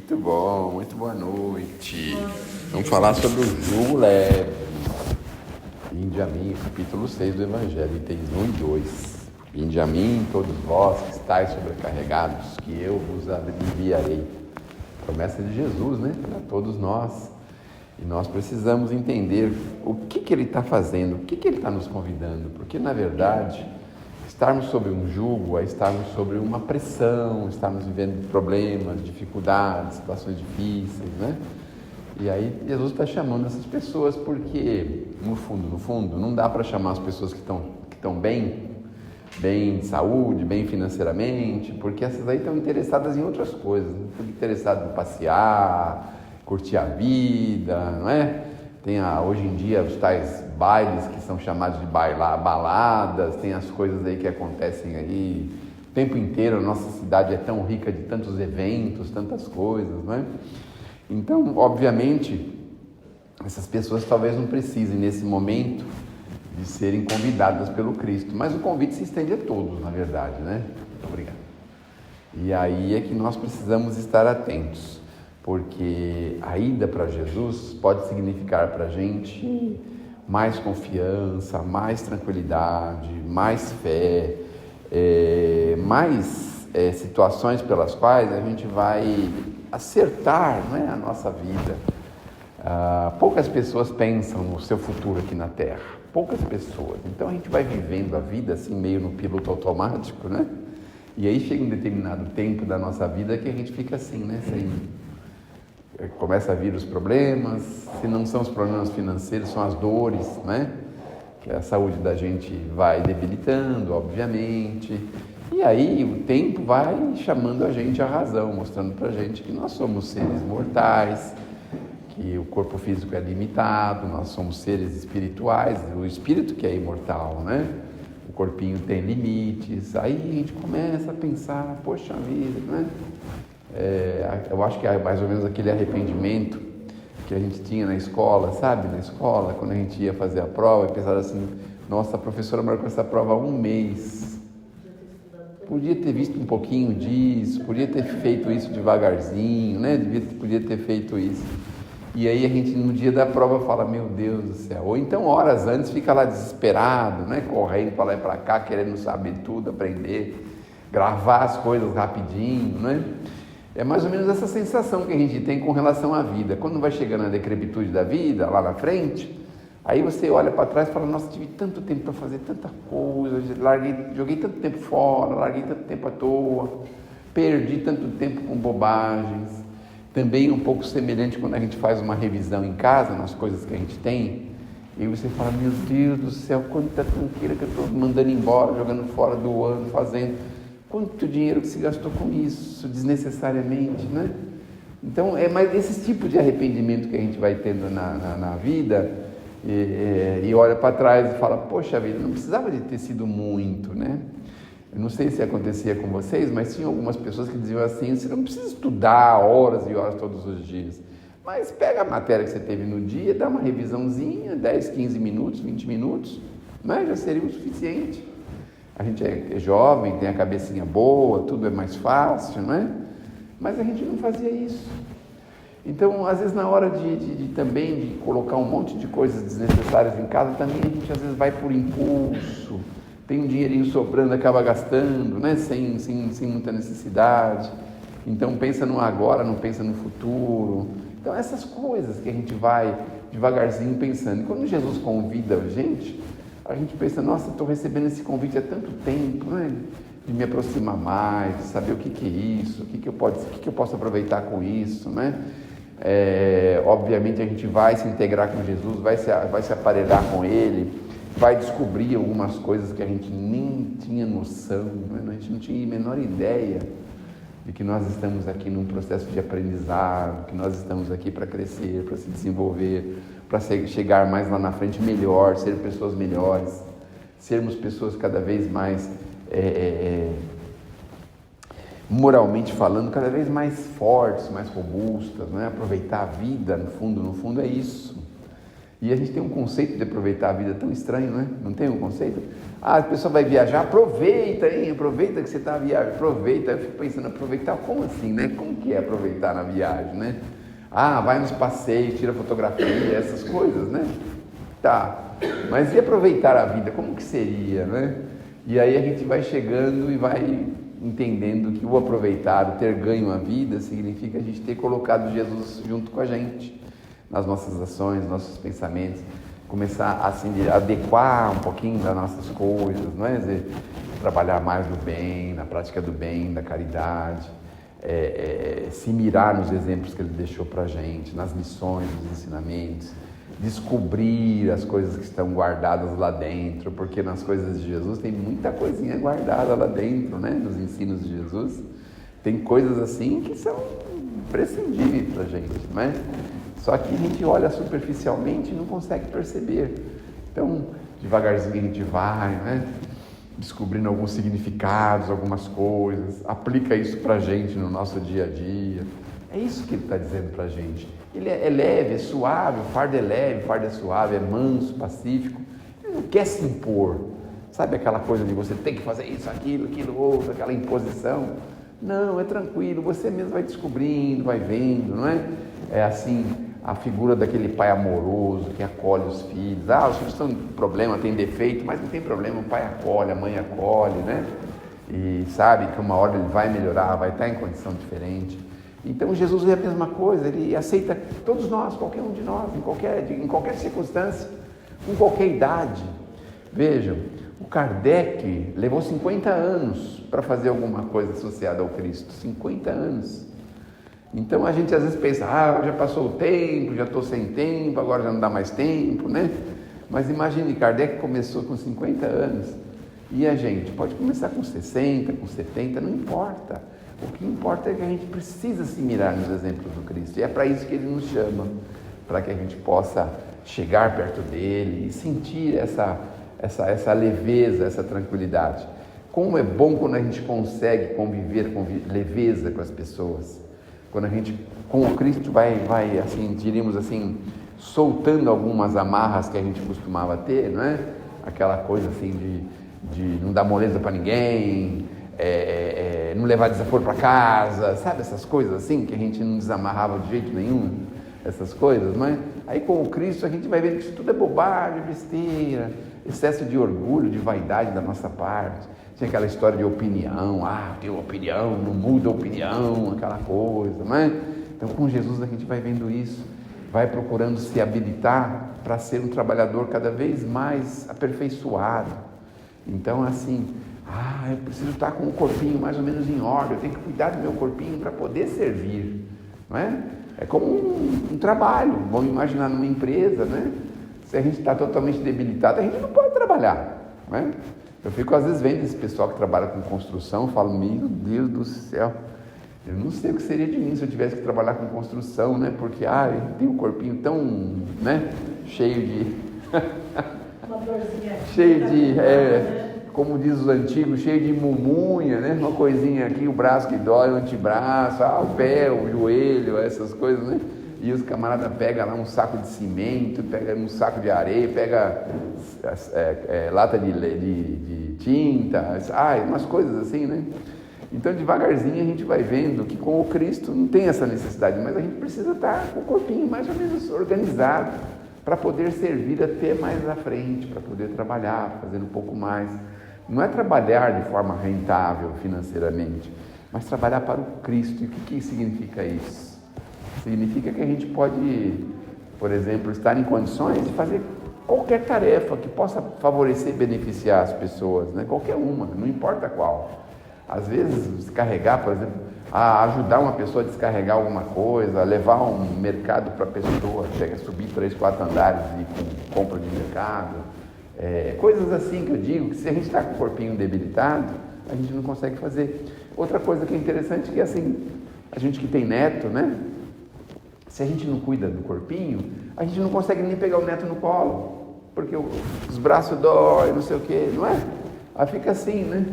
Muito bom, muito boa noite. Vamos falar sobre o jugo leve. Vinde a mim, capítulo 6 do Evangelho, itens 1 e 2. Vinde a mim, todos vós que estáis sobrecarregados, que eu vos aliviarei. Promessa de Jesus, né? Para todos nós. E nós precisamos entender o que ele está fazendo, o que ele está nos convidando. Porque, na verdade, estarmos sob um jugo é estarmos sob uma pressão, estarmos vivendo problemas, dificuldades, situações difíceis, né? E aí Jesus está chamando essas pessoas porque, no fundo, não dá para chamar as pessoas que estão bem de saúde, bem financeiramente, porque essas aí estão interessadas em outras coisas, estão interessadas em passear, curtir a vida, não é? Tem hoje em dia os tais bailes que são chamados de baladas, tem as coisas aí que acontecem aí o tempo inteiro. A nossa cidade é tão rica de tantos eventos, tantas coisas, não é? Então, obviamente, essas pessoas talvez não precisem nesse momento de serem convidadas pelo Cristo, mas o convite se estende a todos, na verdade, né? Muito obrigado. E aí é que nós precisamos estar atentos, porque a ida para Jesus pode significar para a gente mais confiança, mais tranquilidade, mais fé, mais situações pelas quais a gente vai acertar, não é, a nossa vida. Poucas pessoas pensam no seu futuro aqui na Terra, poucas pessoas. Então a gente vai vivendo a vida assim meio no piloto automático, né? E aí chega um determinado tempo da nossa vida que a gente fica assim, né? Começa a vir os problemas, se não são os problemas financeiros, são as dores, né? Que a saúde da gente vai debilitando, obviamente. E aí o tempo vai chamando a gente à razão, mostrando pra gente que nós somos seres mortais, que o corpo físico é limitado, nós somos seres espirituais, o espírito que é imortal, né? O corpinho tem limites. Aí a gente começa a pensar, poxa vida, né? Eu acho que é mais ou menos aquele arrependimento que a gente tinha na escola, sabe? Na escola, quando a gente ia fazer a prova, e pensava assim, nossa, a professora marcou essa prova há um mês. Podia ter visto um pouquinho disso, podia ter feito isso devagarzinho, né? Podia ter feito isso. E aí a gente no dia da prova fala, meu Deus do céu. Ou então horas antes fica lá desesperado, né? Correndo para lá e para cá, querendo saber tudo, aprender, gravar as coisas rapidinho, né? É mais ou menos essa sensação que a gente tem com relação à vida. Quando vai chegando a decrepitude da vida, lá na frente, aí você olha para trás e fala, nossa, tive tanto tempo para fazer tanta coisa, joguei tanto tempo fora, larguei tanto tempo à toa, perdi tanto tempo com bobagens. Também um pouco semelhante quando a gente faz uma revisão em casa, nas coisas que a gente tem, e você fala, meu Deus do céu, quanta tranqueira que eu estou mandando embora, jogando fora do ano, fazendo. Quanto dinheiro que se gastou com isso, desnecessariamente, né? Então, é mais esse tipo de arrependimento que a gente vai tendo na vida, e olha para trás e fala, poxa vida, não precisava de ter sido muito, né? Eu não sei se acontecia com vocês, mas tinha algumas pessoas que diziam assim, você não precisa estudar horas e horas todos os dias, mas pega a matéria que você teve no dia, dá uma revisãozinha, 10, 15 minutos, 20 minutos, né? Já seria o suficiente. A gente é jovem, tem a cabecinha boa, tudo é mais fácil, né? Mas a gente não fazia isso. Então, às vezes, na hora também de colocar um monte de coisas desnecessárias em casa, também a gente às vezes vai por impulso, tem um dinheirinho sobrando, acaba gastando, né? Sem muita necessidade. Então, pensa no agora, não pensa no futuro. Então, essas coisas que a gente vai devagarzinho pensando. E quando Jesus convida a gente pensa, nossa, estou recebendo esse convite há tanto tempo, né? De me aproximar mais, de saber o que é isso, o que eu posso aproveitar com isso, né? Obviamente a gente vai se integrar com Jesus, vai se aparelhar com Ele, vai descobrir algumas coisas que a gente nem tinha noção, né? A gente não tinha a menor ideia de que nós estamos aqui num processo de aprendizado, que nós estamos aqui para crescer, para se desenvolver, para chegar mais lá na frente melhor, ser pessoas melhores, sermos pessoas cada vez mais, moralmente falando, cada vez mais fortes, mais robustas, né? Aproveitar a vida, no fundo é isso. E a gente tem um conceito de aproveitar a vida tão estranho, né? Não tem um conceito? Ah, a pessoa vai viajar, aproveita, hein? Aproveita que você está viajando, aproveita. Eu fico pensando, aproveitar como assim, né? Como que é aproveitar na viagem, né? Ah, vai nos passeios, tira fotografia, essas coisas, né? Tá, mas e aproveitar a vida? Como que seria, né? E aí a gente vai chegando e vai entendendo que o aproveitar, o ter ganho a vida, significa a gente ter colocado Jesus junto com a gente, nas nossas ações, nossos pensamentos, começar a assim, adequar um pouquinho das nossas coisas, não é? Dizer, trabalhar mais do bem, na prática do bem, da caridade, se mirar nos exemplos que ele deixou para a gente, nas missões, nos ensinamentos, descobrir as coisas que estão guardadas lá dentro, porque nas coisas de Jesus tem muita coisinha guardada lá dentro, né? Nos ensinos de Jesus tem coisas assim que são imprescindíveis para a gente, não é? Só que a gente olha superficialmente e não consegue perceber. Então, devagarzinho a gente vai, né? Descobrindo alguns significados, algumas coisas, aplica isso para a gente no nosso dia a dia. É isso que ele está dizendo para a gente. Ele é leve, é suave, o fardo é leve, o fardo é suave, é manso, pacífico. Ele não quer se impor. Sabe aquela coisa de você tem que fazer isso, aquilo, outro, aquela imposição? Não, é tranquilo, você mesmo vai descobrindo, vai vendo, não é? É assim, a figura daquele pai amoroso que acolhe os filhos. Ah, os filhos estão com problema, tem defeito, mas não tem problema, o pai acolhe, a mãe acolhe, né? E sabe que uma hora ele vai melhorar, vai estar em condição diferente. Então Jesus é a mesma coisa, ele aceita todos nós, qualquer um de nós, em qualquer circunstância, com qualquer idade. Vejam, o Kardec levou 50 anos para fazer alguma coisa associada ao Cristo, 50 anos. Então a gente às vezes pensa, já passou o tempo, já estou sem tempo, agora já não dá mais tempo, né? Mas imagine, Kardec começou com 50 anos, e a gente pode começar com 60, com 70, não importa. O que importa é que a gente precisa se mirar nos exemplos do Cristo, e é para isso que ele nos chama, para que a gente possa chegar perto dele e sentir essa leveza, essa tranquilidade. Como é bom quando a gente consegue conviver com leveza com as pessoas, quando a gente, com o Cristo, vai assim, diríamos assim, soltando algumas amarras que a gente costumava ter, não é? Aquela coisa assim de não dar moleza para ninguém, não levar desaforo para casa, sabe? Essas coisas assim que a gente não desamarrava de jeito nenhum, essas coisas, não é? Aí com o Cristo a gente vai vendo que isso tudo é bobagem, besteira, excesso de orgulho, de vaidade da nossa parte. Tinha aquela história de opinião, tem opinião, não muda a opinião, aquela coisa, não é? Então com Jesus a gente vai vendo isso, vai procurando se habilitar para ser um trabalhador cada vez mais aperfeiçoado. Então assim, eu preciso estar com o corpinho mais ou menos em ordem, eu tenho que cuidar do meu corpinho para poder servir, não é? É como um trabalho, vamos imaginar numa empresa, né? Se a gente está totalmente debilitado, a gente não pode trabalhar, não é? Eu fico às vezes vendo esse pessoal que trabalha com construção, falo, meu Deus do céu, eu não sei o que seria de mim se eu tivesse que trabalhar com construção, né? Porque, tem um corpinho tão, né? Cheio de... cheio de, como diz os antigos, cheio de mumunha, né? Uma coisinha aqui, o braço que dói, o antebraço, o pé, o joelho, essas coisas, né? E os camaradas pegam lá um saco de cimento, pega um saco de areia, pega lata de tinta, umas coisas assim, né? Então devagarzinho a gente vai vendo que com o Cristo não tem essa necessidade, mas a gente precisa estar com o corpinho mais ou menos organizado para poder servir até mais à frente, para poder trabalhar, fazer um pouco mais. Não é trabalhar de forma rentável financeiramente, mas trabalhar para o Cristo. E o que significa isso? Significa que a gente pode, por exemplo, estar em condições de fazer qualquer tarefa que possa favorecer e beneficiar as pessoas, né? Qualquer uma, não importa qual. Às vezes, descarregar, por exemplo, ajudar uma pessoa a descarregar alguma coisa, levar um mercado para a pessoa, subir 3, 4 andares e com compra de mercado, coisas assim que eu digo, que se a gente está com o corpinho debilitado, a gente não consegue fazer. Outra coisa que é interessante é que assim, a gente que tem neto, né? Se a gente não cuida do corpinho, a gente não consegue nem pegar o neto no colo, porque os braços doem, não sei o quê, não é? Aí fica assim, né?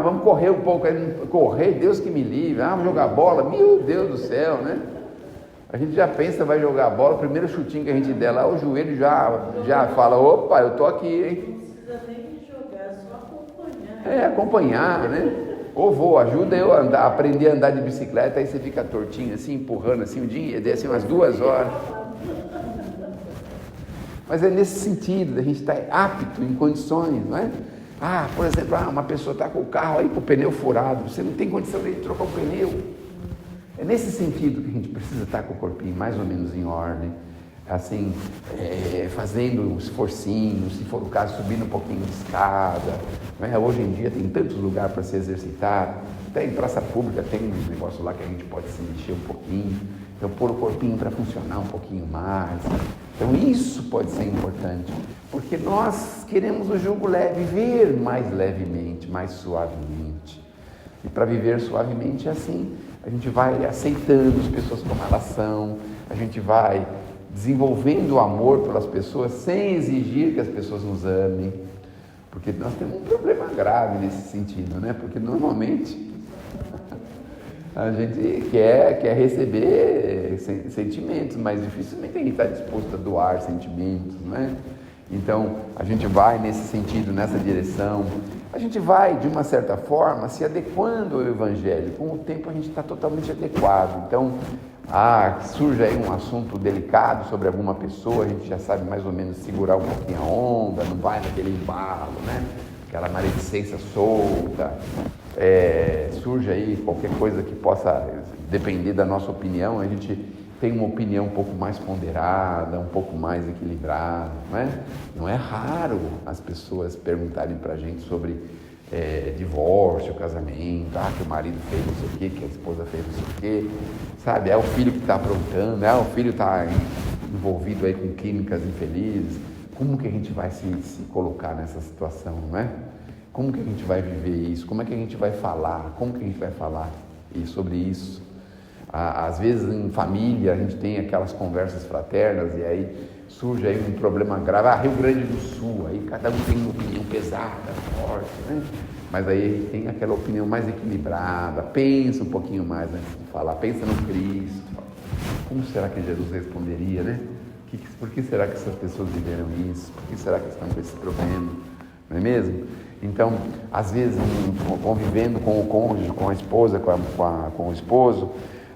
Vamos correr um pouco, correr, Deus que me livre, vamos jogar bola, meu Deus do céu, né? A gente já pensa, vai jogar a bola, o primeiro chutinho que a gente der lá, o joelho já fala, opa, eu tô aqui, hein? Não precisa nem jogar, é só acompanhar. É, acompanhar, né? Ô vô, ajuda eu a aprender a andar de bicicleta, aí você fica tortinho assim, empurrando assim, o dia, assim, umas 2 horas. Mas é nesse sentido, a gente estar apto, em condições, não é? Por exemplo, uma pessoa está com o carro aí com o pneu furado, você não tem condição de trocar o pneu. É nesse sentido que a gente precisa estar com o corpinho mais ou menos em ordem, assim, fazendo um esforcinho, se for o caso, subindo um pouquinho de escada, né? Hoje em dia tem tantos lugares para se exercitar, até em praça pública tem um negócio lá que a gente pode se mexer um pouquinho, então pôr o corpinho para funcionar um pouquinho mais. Então isso pode ser importante, porque nós queremos o jugo leve, viver mais levemente, mais suavemente. E para viver suavemente é assim, a gente vai aceitando as pessoas como elas são, a gente vai desenvolvendo o amor pelas pessoas sem exigir que as pessoas nos amem, porque nós temos um problema grave nesse sentido, né? Porque normalmente a gente quer receber sentimentos, mas dificilmente a gente está disposto a doar sentimentos, né? Então, a gente vai nesse sentido, nessa direção. A gente vai, de uma certa forma, se adequando ao Evangelho. Com o tempo, a gente está totalmente adequado. Então, surge aí um assunto delicado sobre alguma pessoa, a gente já sabe mais ou menos segurar um pouquinho a onda, não vai naquele embalo, né? Aquela maledicência solta. Surge aí qualquer coisa que possa depender da nossa opinião, a gente tem uma opinião um pouco mais ponderada, um pouco mais equilibrada, não é? Não é raro as pessoas perguntarem para a gente sobre divórcio, casamento, que o marido fez não sei o quê, que a esposa fez não sei o quê, sabe? É o filho que está aprontando, o filho está envolvido aí com químicas infelizes. Como que a gente vai se colocar nessa situação, não é? Como que a gente vai viver isso? Como é que a gente vai falar? Como que a gente vai falar sobre isso? Às vezes em família a gente tem aquelas conversas fraternas e aí surge aí um problema grave, Rio Grande do Sul, aí cada um tem uma opinião pesada, forte, né? Mas aí tem aquela opinião mais equilibrada, pensa um pouquinho mais antes de falar, pensa no Cristo. Como será que Jesus responderia, né? Por que será que essas pessoas viveram isso? Por que será que estão com esse problema? Não é mesmo? Então, às vezes, convivendo com o cônjuge, com a esposa, com o esposo,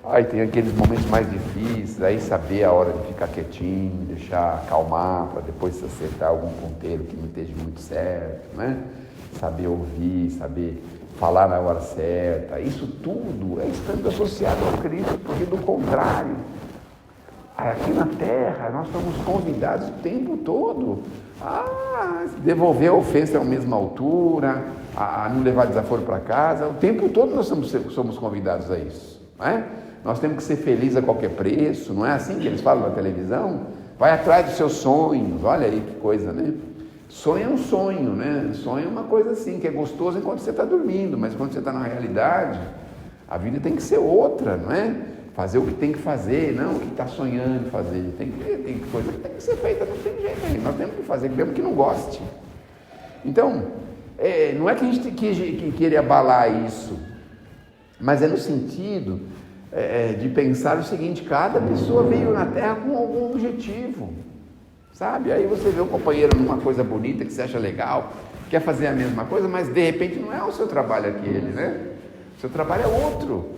aí tem aqueles momentos mais difíceis, aí saber a hora de ficar quietinho, deixar acalmar, para depois se acertar algum ponteiro que não esteja muito certo, né? Saber ouvir, saber falar na hora certa, isso tudo é estando associado ao Cristo, porque do contrário, aqui na Terra nós somos convidados o tempo todo a devolver a ofensa à mesma altura, a não levar desaforo para casa, o tempo todo nós somos convidados a isso, não é? Nós temos que ser felizes a qualquer preço, não é assim que eles falam na televisão? Vai atrás dos seus sonhos, olha aí que coisa, né? Sonho é um sonho, né? Sonho é uma coisa assim, que é gostoso enquanto você está dormindo, mas quando você está na realidade, a vida tem que ser outra, não é? Fazer o que tem que fazer, não o que está sonhando fazer. Tem coisa que tem que ser feita, não tem jeito aí. Nós temos que fazer, mesmo que não goste. Então, não é que a gente tem que querer abalar isso, mas é no sentido de pensar o seguinte: cada pessoa veio na Terra com algum objetivo, sabe? Aí você vê um companheiro numa coisa bonita que você acha legal, quer fazer a mesma coisa, mas de repente não é o seu trabalho aquele, né? O seu trabalho é outro.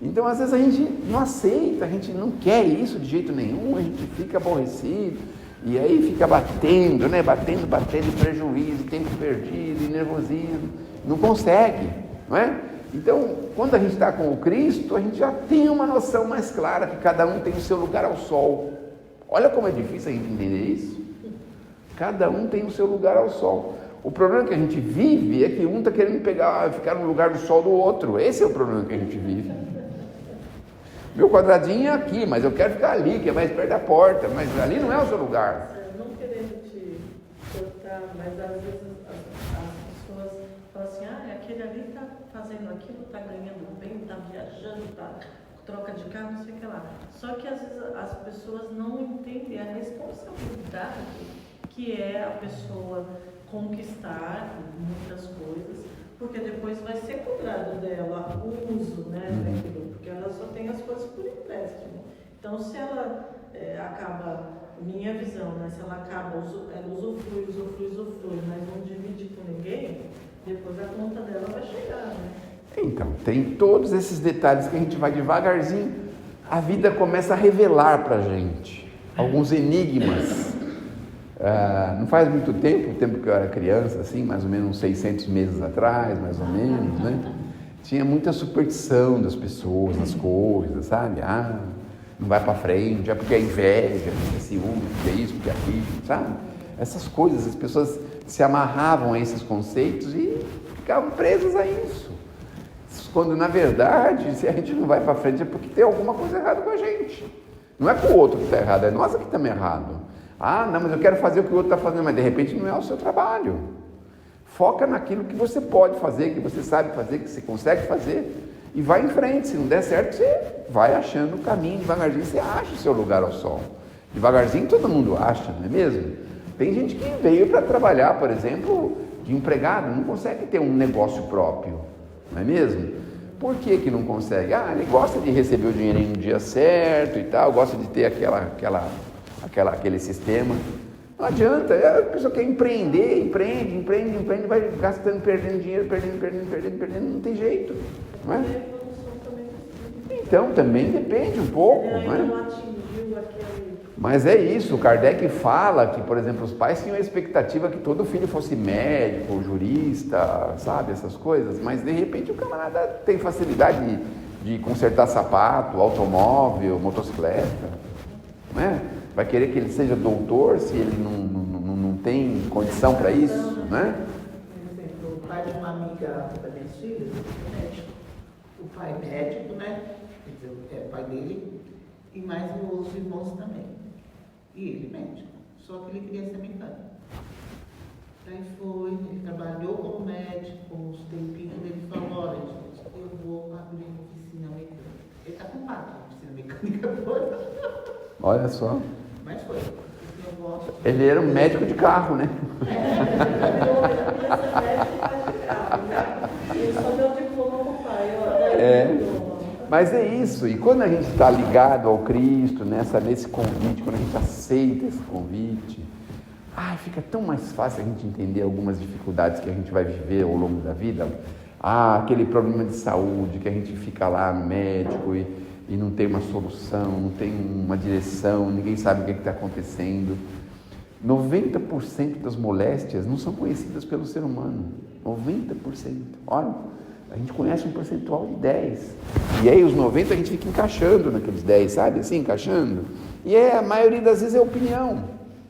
Então, às vezes a gente não aceita, a gente não quer isso de jeito nenhum, a gente fica aborrecido, e aí fica batendo, né? Batendo, prejuízo, tempo perdido, nervosismo, não consegue, não é? Então, quando a gente está com o Cristo, a gente já tem uma noção mais clara que cada um tem o seu lugar ao sol. Olha como é difícil a gente entender isso. Cada um tem o seu lugar ao sol. O problema que a gente vive é que um está querendo ficar no lugar do sol do outro. Esse é o problema que a gente vive. Meu quadradinho é aqui, mas eu quero ficar ali, que é mais perto da porta, mas ali não é o seu lugar. Não querendo te cortar, mas às vezes as pessoas falam assim: aquele ali está fazendo aquilo, está ganhando bem, está viajando, troca de carro, não sei o que lá. Só que às vezes as pessoas não entendem a responsabilidade que é a pessoa conquistar muitas coisas, porque depois vai ser cobrado dela o uso, né, daquilo, porque ela só tem as coisas por empréstimo. Então, se ela acaba, minha visão, né? Se ela acaba, ela usufrui, mas não divide com ninguém, depois a conta dela vai chegar, né? Então, tem todos esses detalhes que a gente vai devagarzinho, a vida começa a revelar para a gente alguns enigmas. Não faz muito tempo, o tempo que eu era criança, assim, mais ou menos uns 600 meses atrás, mais ou menos, né? Tinha muita superstição das pessoas, nas coisas, sabe? Não vai para frente, é porque é inveja, porque é ciúme, porque é isso, porque é aquilo, sabe? Essas coisas, as pessoas se amarravam a esses conceitos e ficavam presas a isso. Quando, na verdade, se a gente não vai para frente é porque tem alguma coisa errada com a gente. Não é com o outro que está errado, é nós que estamos errados. Não, mas eu quero fazer o que o outro está fazendo, mas de repente não é o seu trabalho. Foca naquilo que você pode fazer, que você sabe fazer, que você consegue fazer e vai em frente. Se não der certo, você vai achando o caminho, devagarzinho você acha o seu lugar ao sol. Devagarzinho todo mundo acha, não é mesmo? Tem gente que veio para trabalhar, por exemplo, de empregado, não consegue ter um negócio próprio, não é mesmo? Por que não consegue? Ele gosta de receber o dinheirinho no dia certo e tal, gosta de ter aquele sistema. Não adianta, a pessoa quer empreende, vai gastando, perdendo dinheiro, perdendo, não tem jeito, não é? Então, também depende um pouco, não é? Mas é isso, o Kardec fala que, por exemplo, os pais tinham a expectativa que todo filho fosse médico, jurista, sabe, essas coisas, mas de repente o camarada tem facilidade de consertar sapato, automóvel, motocicleta, não é? Vai querer que ele seja doutor se ele não tem condição para isso, né? Por exemplo, o pai de uma amiga das minhas filhas é médico. O pai é médico, né? Quer dizer, é o pai dele e mais os irmãos também. E ele médico, só que ele queria ser mecânico. Daí ele trabalhou como médico, uns tempinhos, ele falou, olha, gente, eu vou abrir uma oficina mecânica. Ele está com 4 oficina mecânica agora. Olha só. Mas foi. Eu gosto. Ele era um médico de carro, né? Ele só deu diploma pro pai. Mas é isso, e quando a gente está ligado ao Cristo, nesse convite, quando a gente aceita esse convite, fica tão mais fácil a gente entender algumas dificuldades que a gente vai viver ao longo da vida. Aquele problema de saúde, que a gente fica lá no médico e não tem uma solução, não tem uma direção, ninguém sabe o que está acontecendo. 90% das moléstias não são conhecidas pelo ser humano. 90%. Olha, a gente conhece um percentual de 10. E aí os 90 a gente fica encaixando naqueles 10, sabe? Assim, encaixando. E a maioria das vezes é opinião.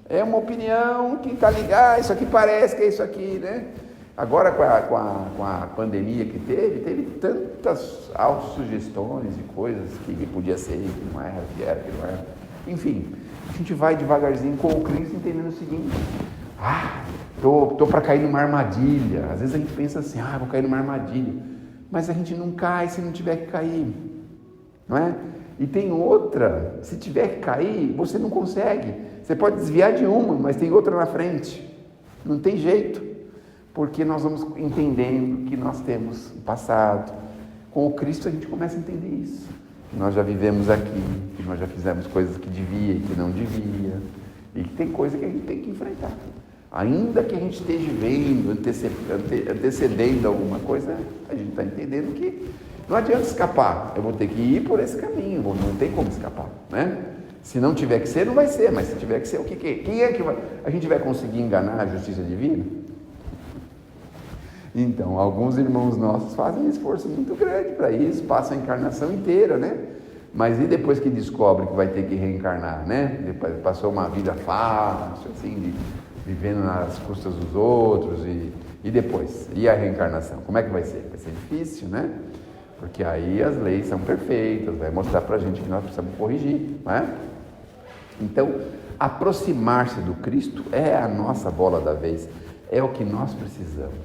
É uma opinião que está ligada, isso aqui parece que é isso aqui, né? Agora com a pandemia que teve tantas autossugestões de coisas que podia ser, que não era, que era, que não era. Enfim, a gente vai devagarzinho com o Cristo entendendo o seguinte: tô para cair numa armadilha. Às vezes a gente pensa assim, vou cair numa armadilha. Mas a gente não cai se não tiver que cair, não é? E tem outra, se tiver que cair, você não consegue. Você pode desviar de uma, mas tem outra na frente. Não tem jeito, porque nós vamos entendendo que nós temos um passado. Com o Cristo a gente começa a entender isso. Que nós já vivemos aqui, que nós já fizemos coisas que devia e que não devia. E que tem coisa que a gente tem que enfrentar. Ainda que a gente esteja vendo, antecedendo alguma coisa, a gente está entendendo que não adianta escapar. Eu vou ter que ir por esse caminho, não tem como escapar, né? Se não tiver que ser, não vai ser, mas se tiver que ser, o que é? Quem é que vai? A gente vai conseguir enganar a justiça divina? Então, alguns irmãos nossos fazem um esforço muito grande para isso, passam a encarnação inteira, né? Mas e depois que descobre que vai ter que reencarnar, né? Depois passou uma vida fácil, assim, vivendo nas custas dos outros, e depois? E a reencarnação? Como é que vai ser? Vai ser difícil, né? Porque aí as leis são perfeitas, vai mostrar pra gente que nós precisamos corrigir, não é? Então, aproximar-se do Cristo é a nossa bola da vez, é o que nós precisamos.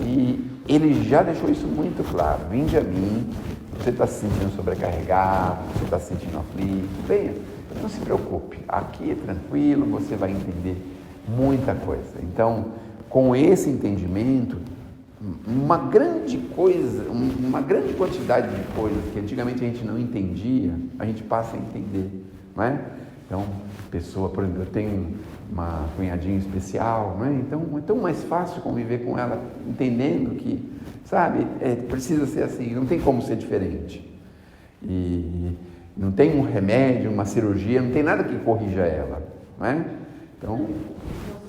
E ele já deixou isso muito claro: vinde a mim, você está se sentindo sobrecarregado, você está se sentindo aflito, venha, não se preocupe, aqui é tranquilo, você vai entender muita coisa. Então, com esse entendimento, uma grande coisa, uma grande quantidade de coisas que antigamente a gente não entendia, a gente passa a entender, não é? Então, pessoa, por exemplo, eu tenho uma cunhadinha especial, não é? Então é tão mais fácil conviver com ela, entendendo que, sabe, precisa ser assim, não tem como ser diferente. E não tem um remédio, uma cirurgia, não tem nada que corrija ela, não é? Então,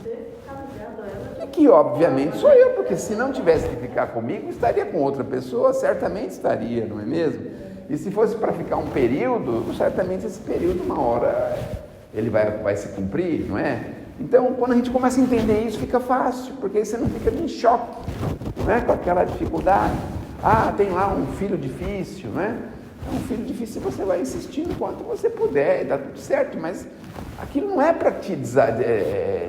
Você está ligado a ela. e que obviamente sou eu, porque se não tivesse que ficar comigo, estaria com outra pessoa, certamente estaria, não é mesmo? E se fosse para ficar um período, certamente esse período, uma hora, ele vai se cumprir, não é? Então, quando a gente começa a entender isso, fica fácil, porque aí você não fica em choque, não é? Com aquela dificuldade. Ah, tem lá um filho difícil, não é? Um filho difícil, você vai insistindo enquanto você puder, dá tudo certo, mas aquilo não é para te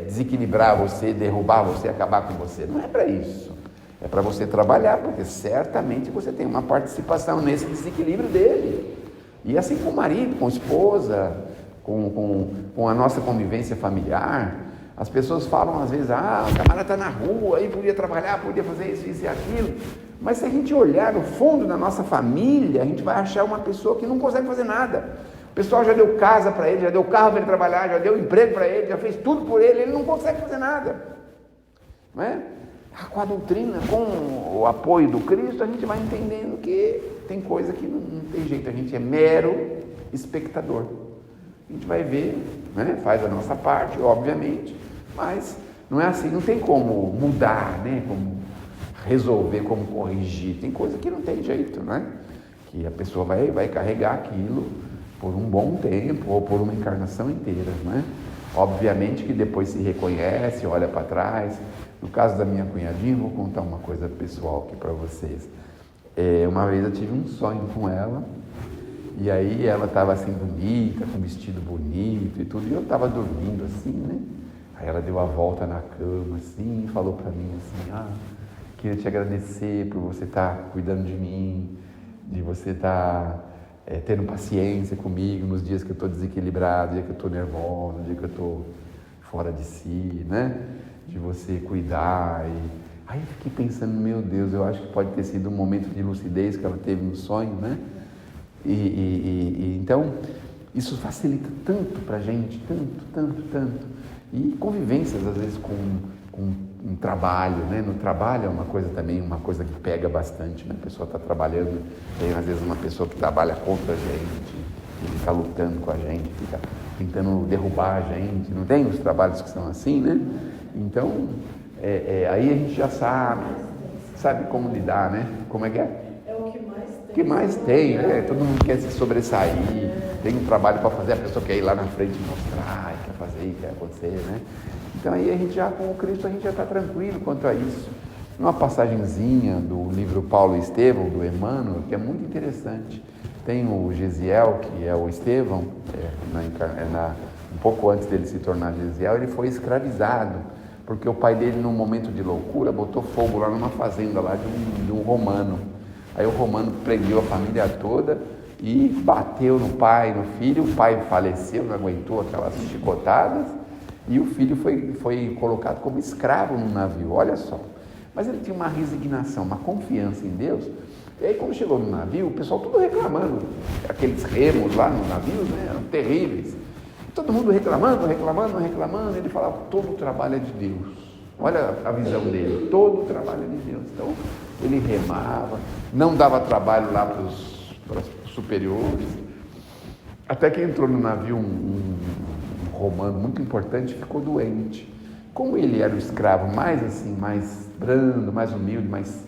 desequilibrar você, derrubar você, acabar com você, não é para isso. É para você trabalhar, porque certamente você tem uma participação nesse desequilíbrio dele. E assim com o marido, com a esposa, com a nossa convivência familiar, as pessoas falam às vezes, o camarada está na rua, aí podia trabalhar, podia fazer isso e aquilo. Mas se a gente olhar no fundo da nossa família, a gente vai achar uma pessoa que não consegue fazer nada. O pessoal já deu casa para ele, já deu carro para ele trabalhar, já deu emprego para ele, já fez tudo por ele, ele não consegue fazer nada. Não é? Com a doutrina, com o apoio do Cristo, a gente vai entendendo que tem coisa que não tem jeito, a gente é mero espectador. A gente vai ver, né? Faz a nossa parte, obviamente, mas não é assim, não tem como mudar, né? Como resolver, como corrigir, tem coisa que não tem jeito, né? Que a pessoa vai carregar aquilo por um bom tempo ou por uma encarnação inteira, né? Obviamente que depois se reconhece, olha para trás. No caso da minha cunhadinha, vou contar uma coisa pessoal aqui para vocês. Uma vez eu tive um sonho com ela, e aí ela estava assim bonita, com um vestido bonito e tudo, e eu estava dormindo assim, né? Aí ela deu a volta na cama assim, e falou para mim assim, queria te agradecer por você estar cuidando de mim, de você estar tendo paciência comigo nos dias que eu estou desequilibrado, dia que eu estou nervosa, dia que eu estou fora de si, né? De você cuidar. Aí eu fiquei pensando, meu Deus, eu acho que pode ter sido um momento de lucidez que ela teve no sonho, né? Então, isso facilita tanto para a gente, tanto. E convivências, às vezes, com um trabalho, né? No trabalho é uma coisa também, uma coisa que pega bastante, né? A pessoa está trabalhando, tem às vezes uma pessoa que trabalha contra a gente, que fica lutando com a gente, fica tentando derrubar a gente, não tem os trabalhos que são assim, né? Então, aí a gente já sabe como lidar, né? Como é que é? É o que mais tem. O que mais tem, né? Todo mundo quer se sobressair, tem um trabalho para fazer, a pessoa quer ir lá na frente mostrar, quer fazer, quer acontecer, né? Então aí a gente já, com o Cristo, a gente já está tranquilo quanto a isso. Uma passagenzinha do livro Paulo e Estevão, do Emmanuel, que é muito interessante. Tem o Gesiel, que é o Estevão, um pouco antes dele se tornar Gesiel, ele foi escravizado, porque o pai dele, num momento de loucura, botou fogo lá numa fazenda lá de um romano. Aí o romano prendeu a família toda e bateu no pai, no filho. O pai faleceu, não aguentou aquelas chicotadas, e o filho foi colocado como escravo no navio, olha só. Mas ele tinha uma resignação, uma confiança em Deus. E aí quando chegou no navio, o pessoal tudo reclamando, aqueles remos lá no navio, né, eram terríveis. Todo mundo reclamando, ele falava, todo o trabalho é de Deus. Olha a visão dele, todo o trabalho é de Deus. Então, ele remava, não dava trabalho lá para os superiores, até que entrou no navio um romano muito importante e ficou doente. Como ele era o escravo mais assim, mais brando, mais humilde, mais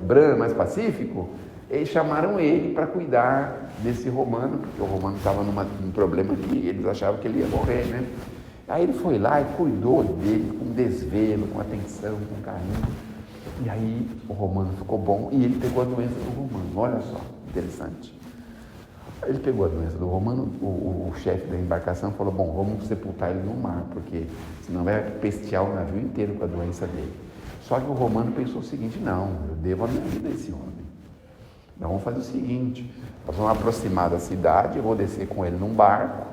brando, mais pacífico, eles chamaram ele para cuidar desse romano, porque o romano estava num problema que eles achavam que ele ia morrer, né? Aí ele foi lá e cuidou dele com desvelo, com atenção, com carinho. E aí o romano ficou bom e ele pegou a doença do romano. Olha só, interessante. Ele pegou a doença do romano, o chefe da embarcação falou, bom, vamos sepultar ele no mar, porque senão vai pestear o navio inteiro com a doença dele. Só que o romano pensou o seguinte, não, eu devo a minha vida a esse homem. Então vamos fazer o seguinte, nós vamos aproximar da cidade, eu vou descer com ele num barco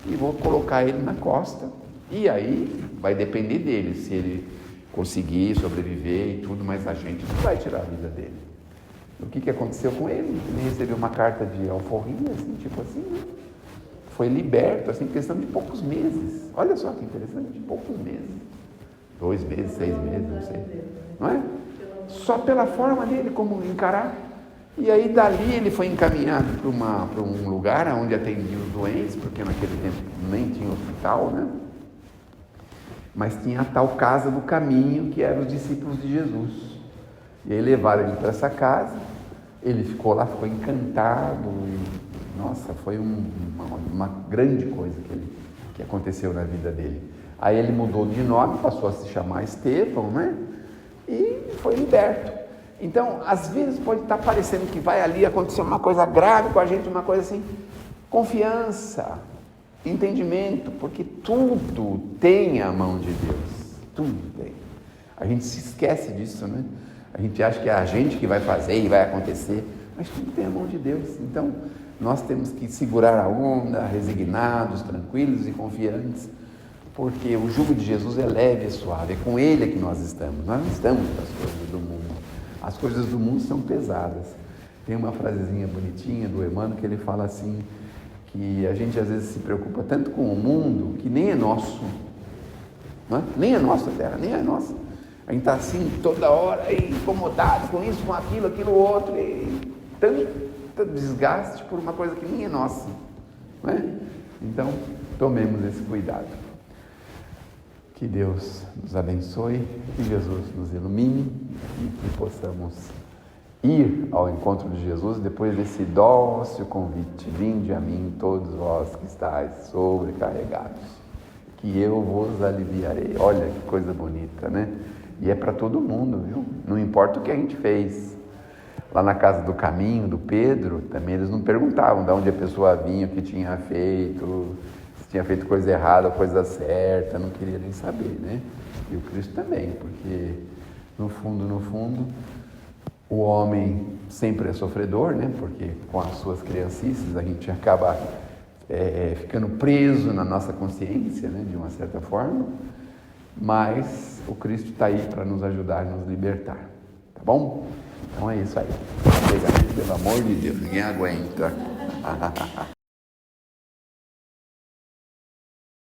e vou colocar ele na costa. E aí vai depender dele, se ele conseguir sobreviver e tudo, mas a gente não vai tirar a vida dele. O que aconteceu com ele? Ele recebeu uma carta de alforria, assim, tipo assim, né? Foi liberto, assim, em questão de poucos meses. Olha só que interessante, de poucos meses. 2 meses, 6 meses, não sei. Não é? Só pela forma dele, como encarar. E aí dali ele foi encaminhado para um lugar onde atendia os doentes, porque naquele tempo nem tinha hospital, né? Mas tinha a tal casa do caminho, que eram os discípulos de Jesus. E aí levaram ele para essa casa, ele ficou lá, ficou encantado, e, nossa, foi uma grande coisa que aconteceu na vida dele. Aí ele mudou de nome, passou a se chamar Estevão, né? E foi liberto. Então, às vezes pode estar parecendo que vai ali acontecer uma coisa grave com a gente, uma coisa assim, confiança, entendimento, porque tudo tem a mão de Deus, tudo tem. A gente se esquece disso, né? A gente acha que é a gente que vai fazer e vai acontecer, mas tudo tem a mão de Deus. Então, nós temos que segurar a onda, resignados, tranquilos e confiantes, porque o jugo de Jesus é leve e suave, é com Ele que nós estamos não estamos com as coisas do mundo. As coisas do mundo são pesadas. Tem uma frasezinha bonitinha do Emmanuel que ele fala assim, que a gente às vezes se preocupa tanto com o mundo que nem é nosso, não é? Nem é nossa terra, nem é nossa. A gente está assim toda hora incomodado com isso, com aquilo outro, e tanto desgaste por uma coisa que nem é nossa, não é? Então, tomemos esse cuidado. Que Deus nos abençoe, que Jesus nos ilumine e que possamos ir ao encontro de Jesus depois desse dócil convite: vinde a mim todos vós que estáis sobrecarregados, que eu vos aliviarei. Olha que coisa bonita, né? E é para todo mundo, viu? Não importa o que a gente fez. Lá na casa do caminho, do Pedro, também eles não perguntavam de onde a pessoa vinha, o que tinha feito, se tinha feito coisa errada ou coisa certa, não queria nem saber, né? E o Cristo também, porque no fundo, o homem sempre é sofredor, né? Porque com as suas criancices a gente acaba ficando preso na nossa consciência, né? De uma certa forma, mas o Cristo está aí para nos ajudar e nos libertar, tá bom? Então é isso aí. Obrigado, pelo amor de Deus, ninguém aguenta.